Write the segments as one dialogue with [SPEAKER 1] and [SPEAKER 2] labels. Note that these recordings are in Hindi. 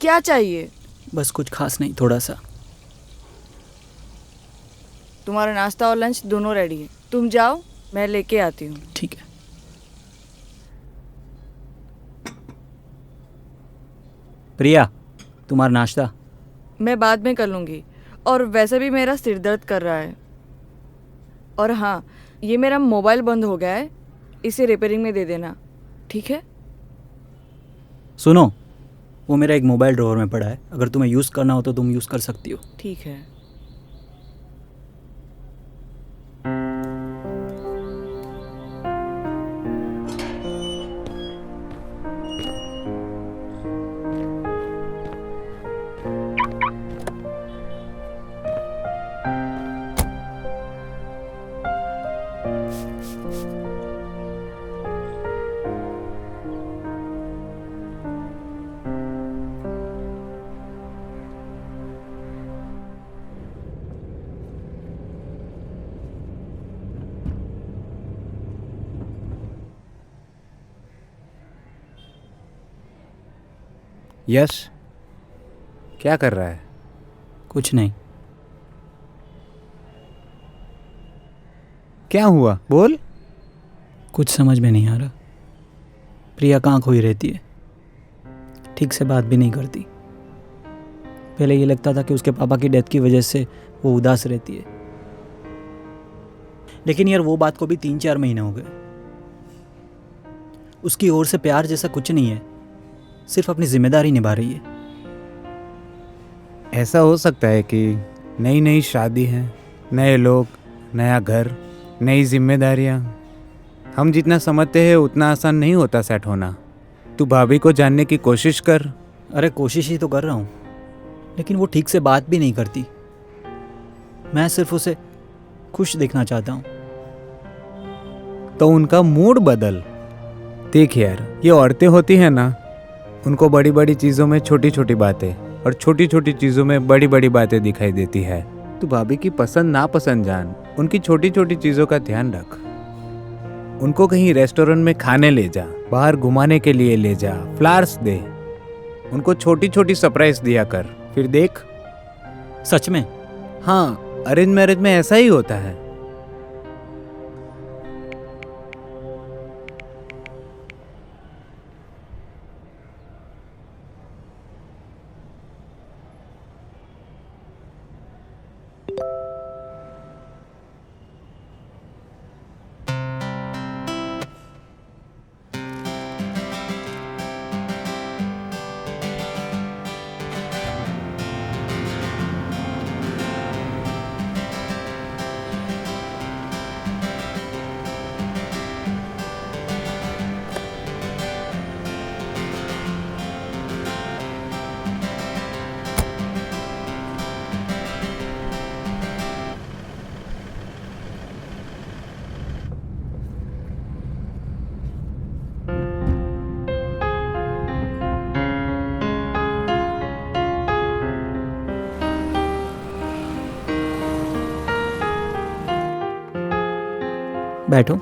[SPEAKER 1] क्या चाहिए?
[SPEAKER 2] बस कुछ खास नहीं, थोड़ा सा।
[SPEAKER 1] तुम्हारा नाश्ता और लंच दोनों रेडी है, तुम जाओ, मैं लेके आती हूँ।
[SPEAKER 2] ठीक है। प्रिया, तुम्हारा नाश्ता।
[SPEAKER 1] मैं बाद में कर लूँगी, और वैसे भी मेरा सिर दर्द कर रहा है। और हाँ, ये मेरा मोबाइल बंद हो गया है, इसे रिपेयरिंग में दे देना, ठीक है?
[SPEAKER 2] सुनो, वो मेरा एक मोबाइल ड्रॉअर में पड़ा है, अगर तुम्हें यूज़ करना हो तो तुम यूज़ कर सकती हो।
[SPEAKER 1] ठीक है।
[SPEAKER 3] यश, क्या कर रहा है?
[SPEAKER 2] कुछ नहीं।
[SPEAKER 3] क्या हुआ, बोल।
[SPEAKER 2] कुछ समझ में नहीं आ रहा। प्रिया कहाँ खोई रहती है, ठीक से बात भी नहीं करती। पहले ये लगता था कि उसके पापा की डेथ की वजह से वो उदास रहती है, लेकिन यार वो बात को भी 3-4 महीने हो गए। उसकी ओर से प्यार जैसा कुछ नहीं है, सिर्फ अपनी जिम्मेदारी निभा रही है।
[SPEAKER 3] ऐसा हो सकता है कि नई नई शादी है, नए लोग, नया घर, नई जिम्मेदारियां। हम जितना समझते हैं उतना आसान नहीं होता सेट होना। तू भाभी को जानने की कोशिश कर।
[SPEAKER 2] अरे कोशिश ही तो कर रहा हूँ, लेकिन वो ठीक से बात भी नहीं करती। मैं सिर्फ उसे खुश देखना चाहता हूँ।
[SPEAKER 3] तो उनका मूड बदल। देख यार, ये औरतें होती हैं ना, उनको बड़ी बड़ी चीज़ों में छोटी छोटी बातें और छोटी छोटी चीज़ों में बड़ी बड़ी बातें दिखाई देती है। तू भाभी की पसंद नापसंद जान, उनकी छोटी छोटी चीज़ों का ध्यान रख। उनको कहीं रेस्टोरेंट में खाने ले जा, बाहर घुमाने के लिए ले जा, फ्लावर्स दे, उनको छोटी छोटी सरप्राइज दिया कर। फिर देख।
[SPEAKER 2] सच में?
[SPEAKER 3] हाँ, अरेंज मैरिज में ऐसा ही होता है।
[SPEAKER 2] बैठो।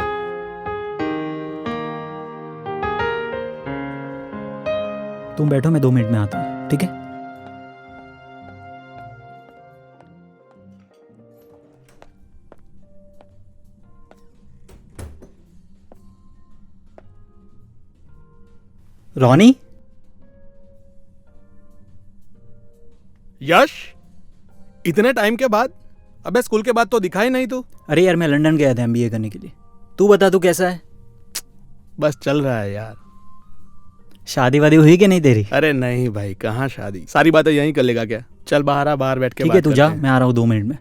[SPEAKER 2] तुम बैठो, मैं 2 मिनट में आता हूँ, ठीक है? रोनी?
[SPEAKER 4] यश, इतने टाइम के बाद? अबे स्कूल के बाद तो दिखा ही नहीं तू।
[SPEAKER 2] अरे यार, मैं लंदन गया था MBA करने के लिए। तू बता, तू कैसा है?
[SPEAKER 4] बस चल रहा है यार।
[SPEAKER 2] शादी वादी हुई कि नहीं तेरी?
[SPEAKER 4] अरे नहीं भाई, कहाँ शादी, सारी बातें यहीं कर लेगा क्या? चल बाहर आ, बाहर बैठ के
[SPEAKER 2] ठीक है,
[SPEAKER 4] बात
[SPEAKER 2] तू जा,
[SPEAKER 4] करते हैं।
[SPEAKER 2] मैं आ रहा हूँ 2 मिनट में।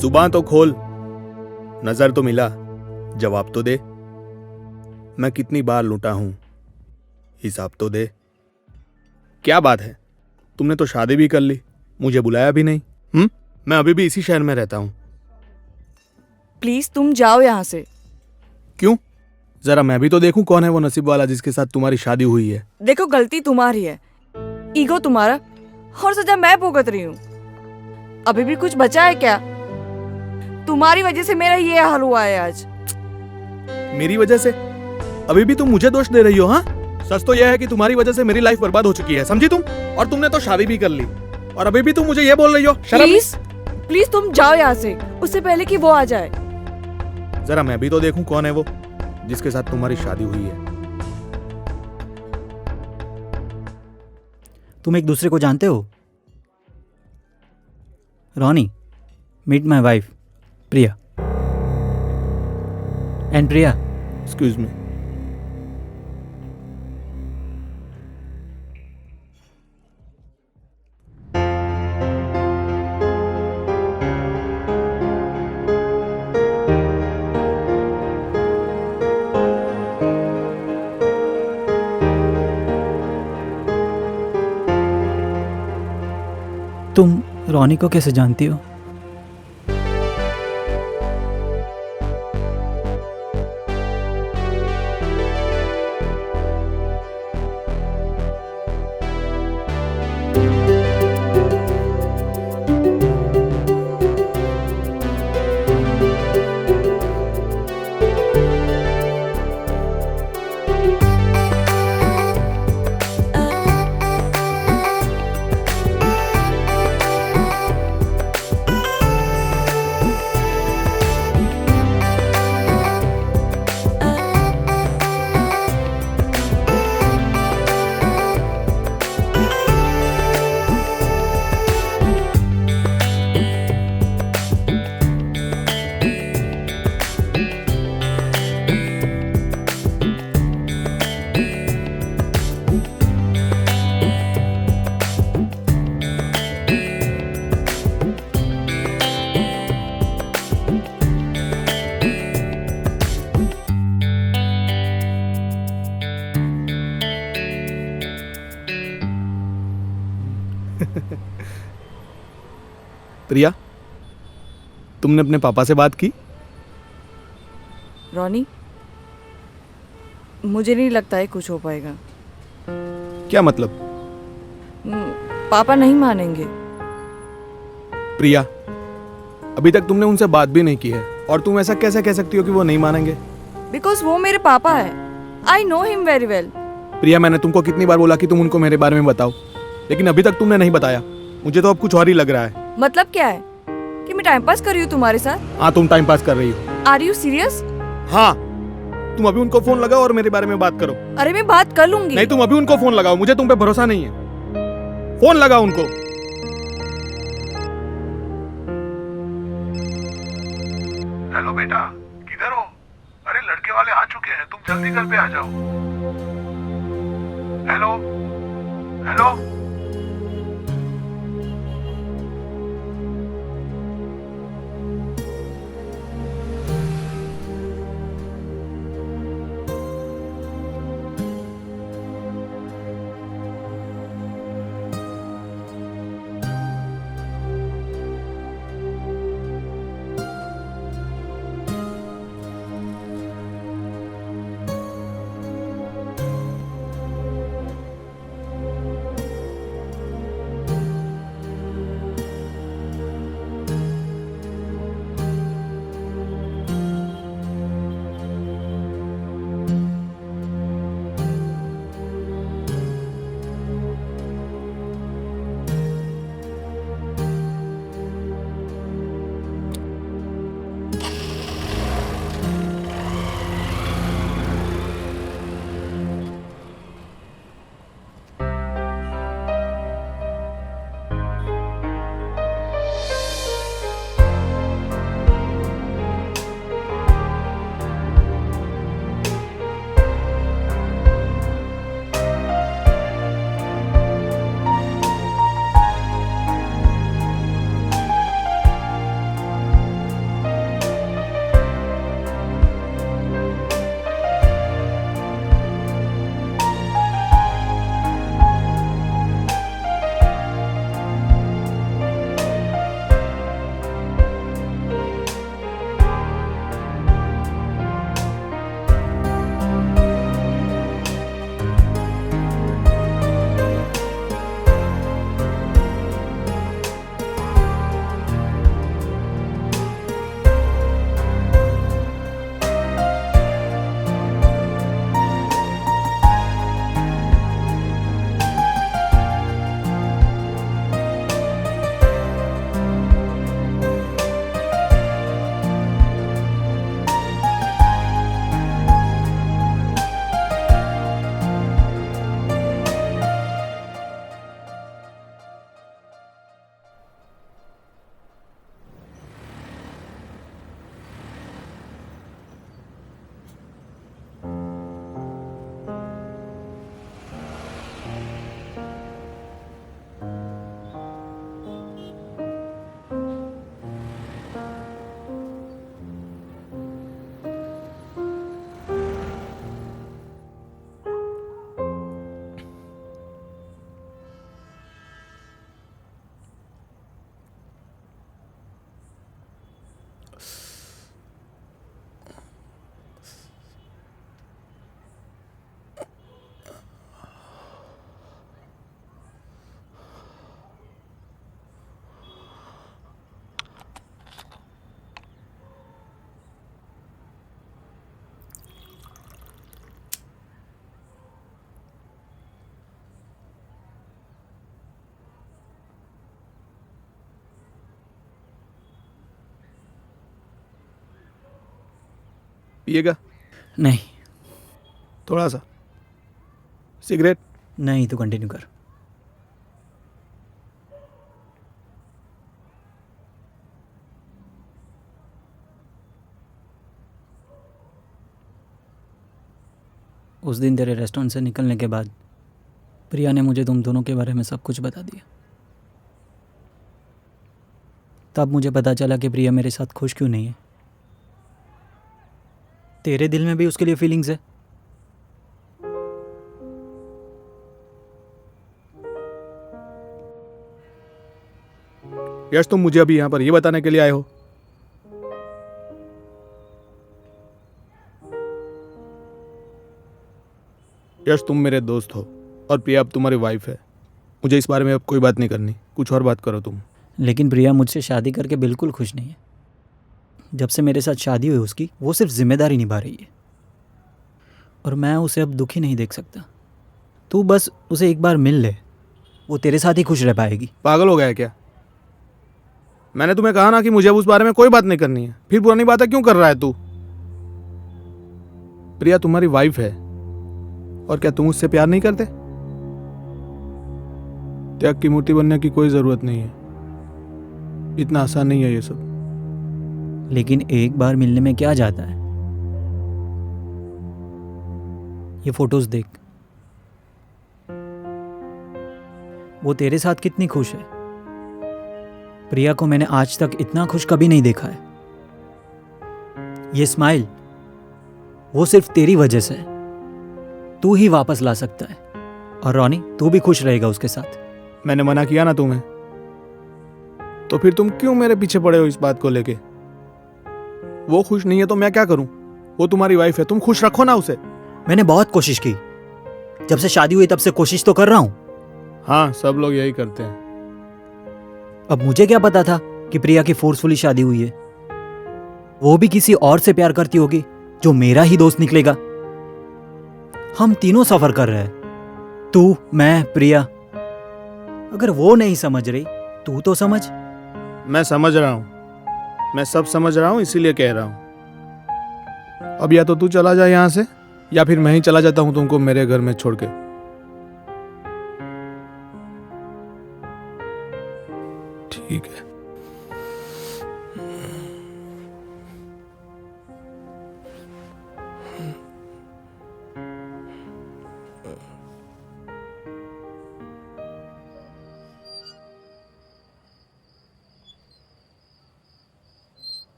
[SPEAKER 4] जुबान तो खोल, नजर तो मिला, जवाब तो दे। मैं कितनी बार लूटा हूं, हिसाब तो दे। क्या बात है, तुमने तो शादी भी कर ली, मुझे बुलाया भी नहीं। मैं अभी भी इसी शहर में रहता हूँ।
[SPEAKER 1] प्लीज तुम जाओ यहाँ से।
[SPEAKER 4] क्यों? जरा मैं भी तो देखूं कौन है वो नसीब वाला जिसके साथ तुम्हारी शादी हुई है।
[SPEAKER 1] देखो गलती तुम्हारी है, ईगो तुम्हारा, और सजा मैं भुगत रही हूँ। अभी भी कुछ बचा है क्या? तुम्हारी वजह से मेरा ये हाल हुआ है आज।
[SPEAKER 4] मेरी वजह से? अभी भी तुम मुझे दोष दे रही हो? हाँ, सच तो यह है कि तुम्हारी वजह से मेरी लाइफ बर्बाद हो चुकी है, समझी तुम? और तुमने तो शादी भी कर ली और अभी भी तुम मुझे ये बोल रही हो? शर्म नहीं?
[SPEAKER 1] प्लीज प्लीज तुम जाओ यहाँ से, उससे पहले कि वो आ जाए।
[SPEAKER 4] जरा मैं भी तो देखूं कौन है वो जिसके साथ तुम्हारी शादी हुई है।
[SPEAKER 2] तुम एक दूसरे को जानते हो? Ronnie, meet my wife Priya. And Priya,
[SPEAKER 4] excuse me.
[SPEAKER 2] तुम रॉनी को कैसे जानती हो?
[SPEAKER 4] प्रिया, तुमने अपने पापा से बात की?
[SPEAKER 1] रॉनी, मुझे नहीं लगता है कुछ हो पाएगा।
[SPEAKER 4] क्या मतलब?
[SPEAKER 1] पापा नहीं मानेंगे।
[SPEAKER 4] प्रिया, अभी तक तुमने उनसे बात भी नहीं की है और तुम ऐसा कैसे कह सकती हो कि वो नहीं मानेंगे?
[SPEAKER 1] बिकॉज वो मेरे पापा है। I know him very well.
[SPEAKER 4] Priya, मैंने तुमको कितनी बार बोला कि तुम उनको मेरे बारे में बताओ, लेकिन अभी तक तुमने नहीं बताया। मुझे तो अब कुछ और ही लग रहा है।
[SPEAKER 1] मतलब क्या है कि मैं टाइम पास कर रही हूँ तुम्हारे साथ?
[SPEAKER 4] हाँ, तुम टाइम पास कर रही हो।
[SPEAKER 1] Are you serious?
[SPEAKER 4] हाँ, तुम अभी उनको फोन लगाओ और मेरे बारे में बात करो।
[SPEAKER 1] अरे मैं बात कर लूंगी।
[SPEAKER 4] नहीं, तुम अभी उनको फोन लगाओ, मुझे तुम पे भरोसा नहीं है। फोन लगाओ उनको।
[SPEAKER 5] हेलो बेटा, किधर हो? अरे लड़के वाले आ चुके हैं, तुम जल्दी घर पे आ जाओ। Hello hello.
[SPEAKER 4] पिएगा?
[SPEAKER 2] नहीं
[SPEAKER 4] थोड़ा सा। सिगरेट?
[SPEAKER 2] नहीं, तो कंटिन्यू कर। उस दिन तेरे रेस्टोरेंट से निकलने के बाद प्रिया ने मुझे तुम दोनों के बारे में सब कुछ बता दिया। तब मुझे पता चला कि प्रिया मेरे साथ खुश क्यों नहीं है। तेरे दिल में भी उसके लिए फीलिंग्स है।
[SPEAKER 4] यश, तुम मुझे अभी यहाँ पर ये बताने के लिए आए हो? यश, तुम मेरे दोस्त हो और प्रिया अब तुम्हारी वाइफ है। मुझे इस बारे में अब कोई बात नहीं करनी, कुछ और बात करो तुम।
[SPEAKER 2] लेकिन प्रिया मुझसे शादी करके बिल्कुल खुश नहीं है। जब से मेरे साथ शादी हुई उसकी, वो सिर्फ जिम्मेदारी निभा रही है और मैं उसे अब दुखी नहीं देख सकता। तू बस उसे एक बार मिल ले, वो तेरे साथ ही खुश रह पाएगी।
[SPEAKER 4] पागल हो गया है क्या? मैंने तुम्हें कहा ना कि मुझे अब उस बारे में कोई बात नहीं करनी है। फिर पुरानी बातें क्यों कर रहा है तू? प्रिया तुम्हारी वाइफ है और क्या तुम उससे प्यार नहीं करते? त्याग की मूर्ति बनने की कोई जरूरत नहीं है। इतना आसान नहीं है ये सब।
[SPEAKER 2] लेकिन एक बार मिलने में क्या जाता है? ये फोटोज देख, वो तेरे साथ कितनी खुश है। प्रिया को मैंने आज तक इतना खुश कभी नहीं देखा है। ये स्माइल वो सिर्फ तेरी वजह से है। तू ही वापस ला सकता है। और रॉनी, तू भी खुश रहेगा उसके साथ।
[SPEAKER 4] मैंने मना किया ना तुम्हें, तो फिर तुम क्यों मेरे पीछे पड़े हो इस बात को लेके? वो खुश नहीं है तो मैं क्या करूं? वो तुम्हारी वाइफ है, तुम खुश रखो ना उसे।
[SPEAKER 2] मैंने बहुत कोशिश की, जब से शादी हुई तब से कोशिश तो कर रहा हूं।
[SPEAKER 4] हाँ, सब लोग यही करते हैं।
[SPEAKER 2] अब मुझे क्या पता था कि प्रिया की फोर्सफुली शादी हुई है। वो भी किसी और से प्यार करती होगी जो मेरा ही दोस्त निकलेगा। हम तीनों सफर कर रहे हैं, तू, मैं, प्रिया। अगर वो नहीं समझ रही, तू तो समझ।
[SPEAKER 4] मैं समझ रहा हूं, मैं सब समझ रहा हूं, इसीलिए कह रहा हूं। अब या तो तू चला जा यहां से, या फिर मैं ही चला जाता हूं तुमको मेरे घर में छोड़ के। ठीक है।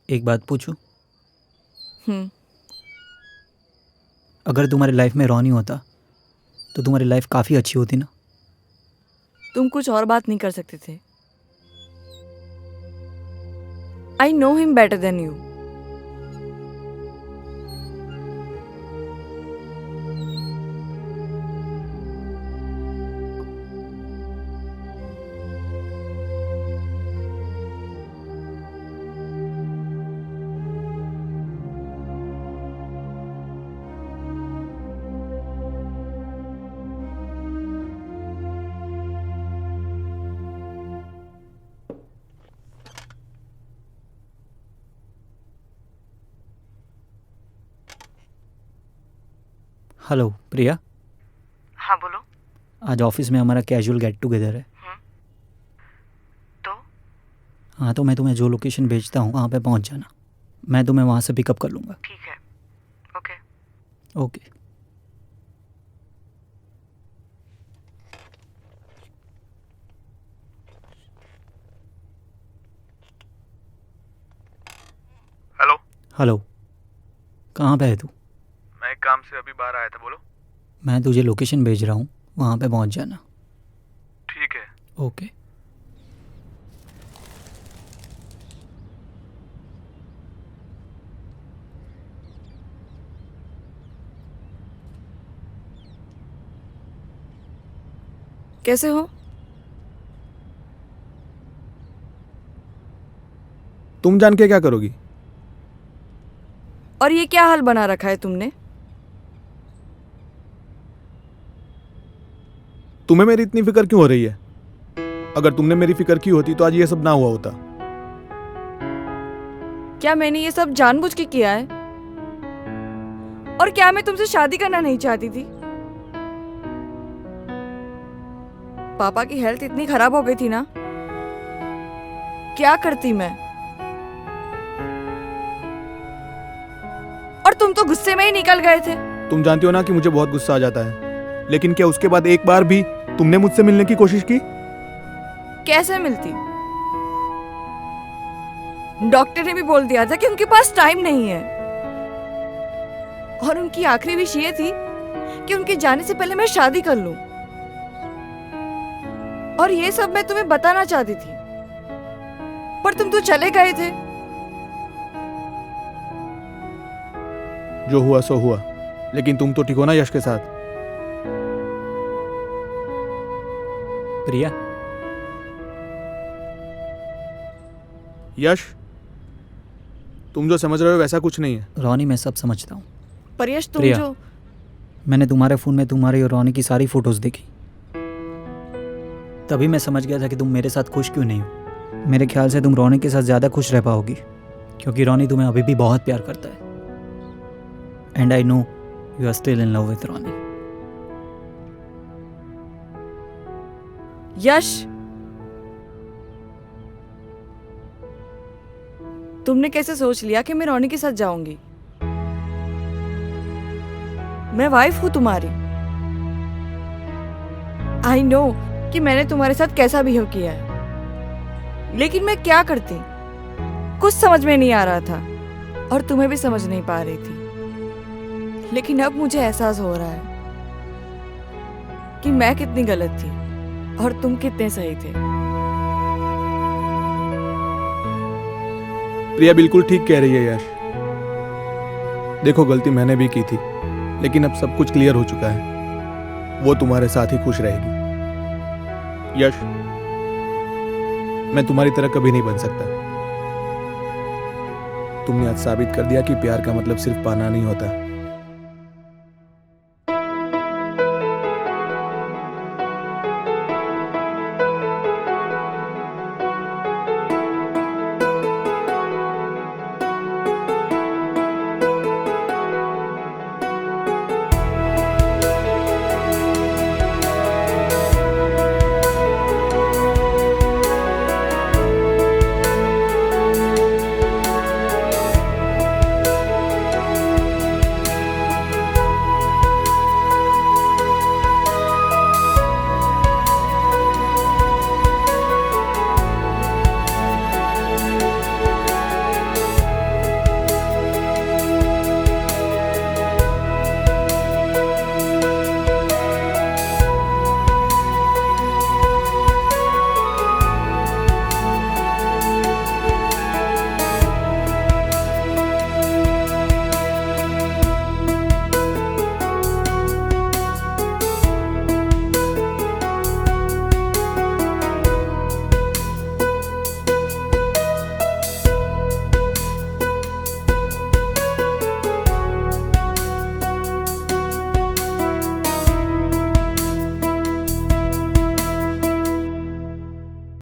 [SPEAKER 2] एक बात पूछूं?
[SPEAKER 1] हम्म।
[SPEAKER 2] अगर तुम्हारी लाइफ में रॉनी होता तो तुम्हारी लाइफ काफ़ी अच्छी होती ना।
[SPEAKER 1] तुम कुछ और बात नहीं कर सकते थे। I know him better than you.
[SPEAKER 2] Hello Priya,
[SPEAKER 1] हाँ बोलो।
[SPEAKER 2] आज ऑफिस में हमारा कैजुअल गेट टुगेदर है।
[SPEAKER 1] तो
[SPEAKER 2] हाँ, तो मैं तुम्हें जो लोकेशन भेजता हूँ वहाँ पे पहुँच जाना। मैं तुम्हें वहाँ से पिकअप कर लूँगा।
[SPEAKER 1] ठीक है। ओके।
[SPEAKER 2] ओके।
[SPEAKER 5] हेलो।
[SPEAKER 2] हेलो, कहाँ पे है तू?
[SPEAKER 5] मैं एक काम से अभी बाहर आया था, बोलो।
[SPEAKER 2] मैं तुझे लोकेशन भेज रहा हूँ, वहाँ पे पहुँच जाना।
[SPEAKER 5] ठीक है।
[SPEAKER 2] ओके।
[SPEAKER 1] कैसे हो?
[SPEAKER 4] तुम जान के क्या करोगी?
[SPEAKER 1] और ये क्या हाल बना रखा है तुमने?
[SPEAKER 4] तुम्हें मेरी इतनी फिक्र क्यों हो रही है? अगर तुमने मेरी फिक्र की होती तो आज ये सब ना हुआ होता।
[SPEAKER 1] क्या मैंने ये सब जानबूझ के किया है? और क्या मैं तुमसे शादी करना नहीं चाहती थी? पापा की हेल्थ इतनी खराब हो गई थी ना, क्या करती मैं? और तुम तो गुस्से में ही निकल गए थे।
[SPEAKER 4] तुम जानती हो ना कि मुझे बहुत गुस्सा आ जाता है, लेकिन क्या उसके बाद एक बार भी तुमने मुझसे मिलने की कोशिश की?
[SPEAKER 1] कैसे मिलती? डॉक्टर ने भी बोल दिया था कि उनके पास टाइम नहीं है, और उनकी आखिरी विश ये थी कि उनके जाने से पहले मैं शादी कर लूं। और ये सब मैं तुम्हें बताना चाहती थी, पर तुम तो चले गए थे।
[SPEAKER 4] जो हुआ सो हुआ, लेकिन तुम तो ठीक हो ना यश के साथ?
[SPEAKER 2] प्रिया,
[SPEAKER 4] यश, तुम जो समझ रहे हो वैसा कुछ नहीं है।
[SPEAKER 2] रोनी मैं सब समझता हूँ।
[SPEAKER 1] पर यश, तुम
[SPEAKER 2] प्रिया।
[SPEAKER 1] जो
[SPEAKER 2] मैंने तुम्हारे फ़ोन में तुम्हारी और रोनी की सारी फ़ोटोज़ देखी, तभी मैं समझ गया था कि तुम मेरे साथ खुश क्यों नहीं हो। मेरे ख्याल से तुम रोनी के साथ ज़्यादा खुश रह पाओगी, क्योंकि रोनी तुम्हें अभी भी बहुत प्यार करता है। And I know you are still in love with Ronnie.
[SPEAKER 1] Yash, तुमने कैसे सोच लिया कि मैं रोनी के साथ जाऊंगी? मैं वाइफ हूं तुम्हारी। आई नो कि मैंने तुम्हारे साथ कैसा बिहेव किया है, लेकिन मैं क्या करती? कुछ समझ में नहीं आ रहा था, और तुम्हें भी समझ नहीं पा रही थी। लेकिन अब मुझे एहसास हो रहा है कि मैं कितनी गलत थी और तुम कितने सही थे।
[SPEAKER 4] प्रिया बिल्कुल ठीक कह रही है यश। देखो, गलती मैंने भी की थी, लेकिन अब सब कुछ क्लियर हो चुका है। वो तुम्हारे साथ ही खुश रहेगी। यश, मैं तुम्हारी तरह कभी नहीं बन सकता। तुमने आज साबित कर दिया कि प्यार का मतलब सिर्फ पाना नहीं होता।